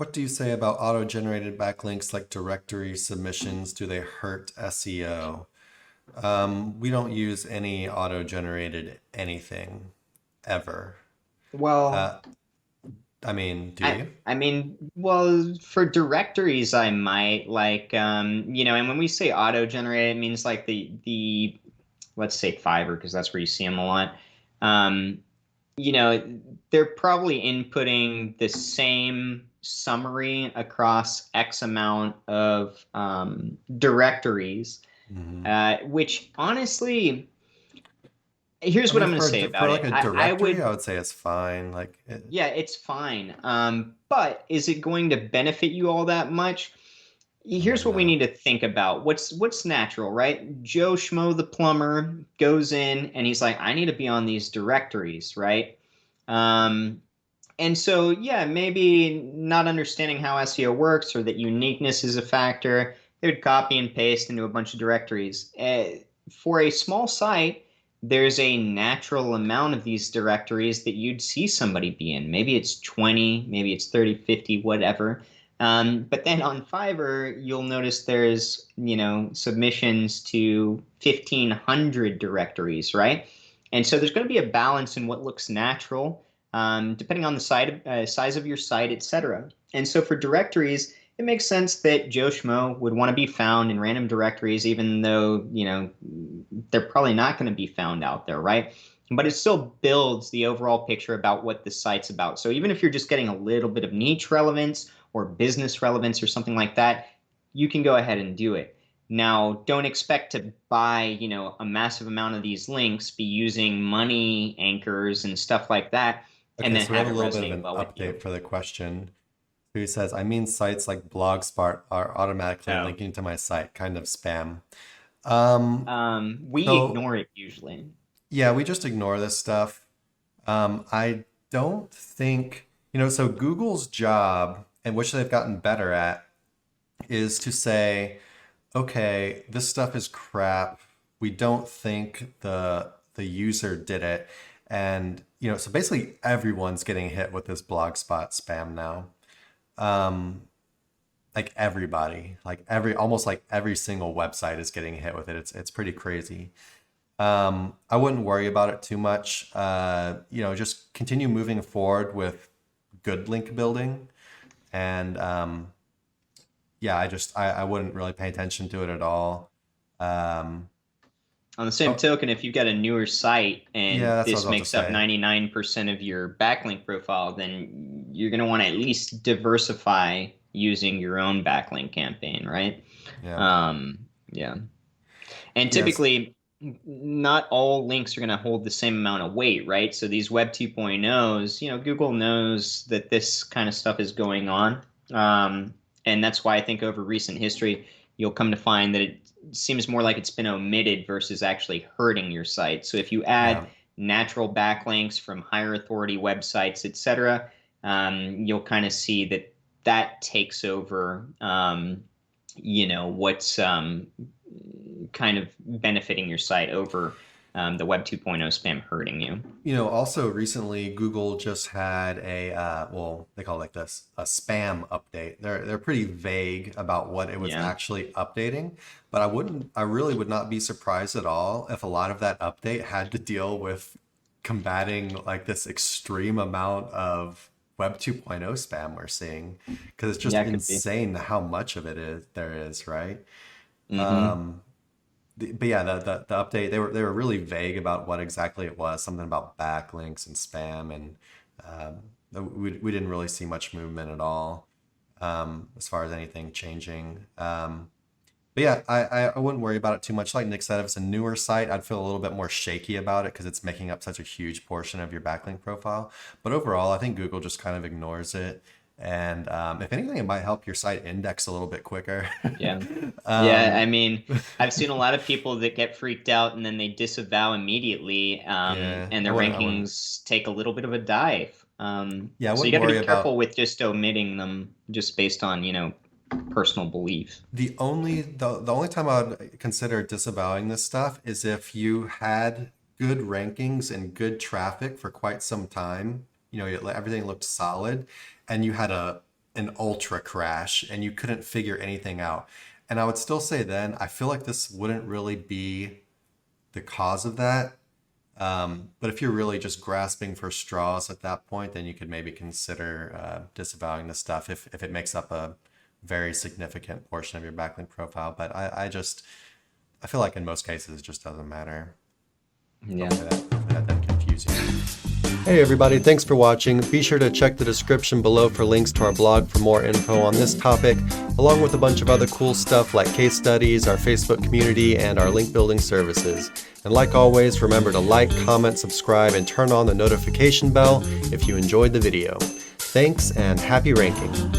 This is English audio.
What do you say about auto-generated backlinks like directory submissions? Do they hurt SEO? We don't use any auto-generated anything ever. Well, Uh, I mean, do I you? I mean, well, for directories, I might like, and when we say auto-generated, it means like the let's say Fiverr because that's where you see them a lot. Um, you know, they're probably inputting the same summary across X amount of directories, Hmm. which honestly, I here's what mean, I'm going to for say for about like it. a I directory, would, I would say it's fine. yeah, it's fine. But is it going to benefit you all that much? I Here's wouldn't what we know. need to think about. What's natural, right? Joe Schmo the plumber goes in and he's like, I need to be on these directories, right? Um, and so, yeah, maybe not understanding how SEO works or that uniqueness is a factor, they would copy and paste into a bunch of directories. For a small site, there's a natural amount of these directories that you'd see somebody be in. Maybe it's 20, maybe it's 30, 50, whatever. But then on Fiverr, you'll notice there's submissions to 1,500 directories, right? And so there's going to be a balance in what looks natual depending on the size of your site, etc. And so for directories, it makes sense that Joe Schmo would want to be found in random directories, even though they're probably not going to be found out there, right? But it still builds the overall picture about what the site's about. So even if you're just getting a little bit of niche relevance or business relevance or something like that, you can go ahead and do it. Now, don't expect to buy a massive amount of these links, be using money anchors and stuff like that and Okay, then so we have have a it little bit of resonate an well with you. update for the question. Who says, I mean, sites like Blogspot are automatically Oh. linking to my site, kind of spam. Um, We so ignore it usually. yeah, we just ignore this stuff. I don't think, so Google's job, and which they've gotten better at, is to say, okay, this stuff is crap. We don't think the user did it. And, so basically everyone's getting hit with this Blogspot spam now. Um, like everybody, almost like every single website is getting hit with it. It's pretty crazy. I wouldn't worry about it too much. Just continue moving forward with good link building, and yeah, I wouldn't really pay attention to it at all. Um, On the same oh, token, if you've got a newer site yeah, and that's what I was this about to makes up say. 99% of your backlink profile, then you're going to want to at least diversify using your own backlink campaign, right? Yeah. Yeah. And Yes. typically, not all links are going to hold the same amount of weight, right? So these Web 2.0s, Google knows that this kind of stuff is going on. And that's why I think over recent history, you'll come to find that it seems more like it's been omitted versus actually hurting your site. So if you add Yeah. natural backlinks from higher authority websites, etc., you'll kind of see that that takes over, what's kind of benefiting your site over the Web 2.0 spam hurting you. Also recently Google just had well, they call it like this, a spam update. They're pretty vague about what it was Yeah, actually updating, but I really would not be surprised at all if a lot of that update had to deal with combating like this extreme amount of Web 2.0 spam we're seeing, because it's just yeah, it could be. insane how much of there is, right? Mm-hmm. Um, but yeah, the update, they were really vague about what exactly it was. Something about backlinks and spam, and we didn't really see much movement at all, as far as anything changing. But yeah, I wouldn't worry about it too much. Like Nick said, if it's a newer site, I'd feel a little bit more shaky about it because it's making up such a huge portion of your backlink profile. But overall, I think Google just kind of ignores it. And if anything, it might help your site index a little bit quicker. Yeah. Yeah, I um, mean, I've seen a lot of people that get freaked out and then they disavow immediately, yeah, and their I wouldn't. rankings take a little bit of a dive. Yeah, I So you wouldn't got to be worry careful about with just omitting them just based on personal belief. the only time I'd consider disavowing this stuff is if you had good rankings and good traffic for quite some time. Everything looked solid, and you had an ultra crash and you couldn't figure anything out. And I would still say then, I feel like this wouldn't really be the cause of that. But if you're really just grasping for straws at that point, then you could maybe consider disavowing the stuff if it makes up a very significant portion of your backlink profile. But I feel like in most cases it just doesn't matter. Yeah. Hopefully that didn't confuse you. Hey everybody, thanks for watching. Be sure to check the description below for links to our blog for more info on this topic, along with a bunch of other cool stuff like case studies, our Facebook community, and our link building services. And like always, remember to like, comment, subscribe, and turn on the notification bell if you enjoyed the video. Thanks and happy ranking.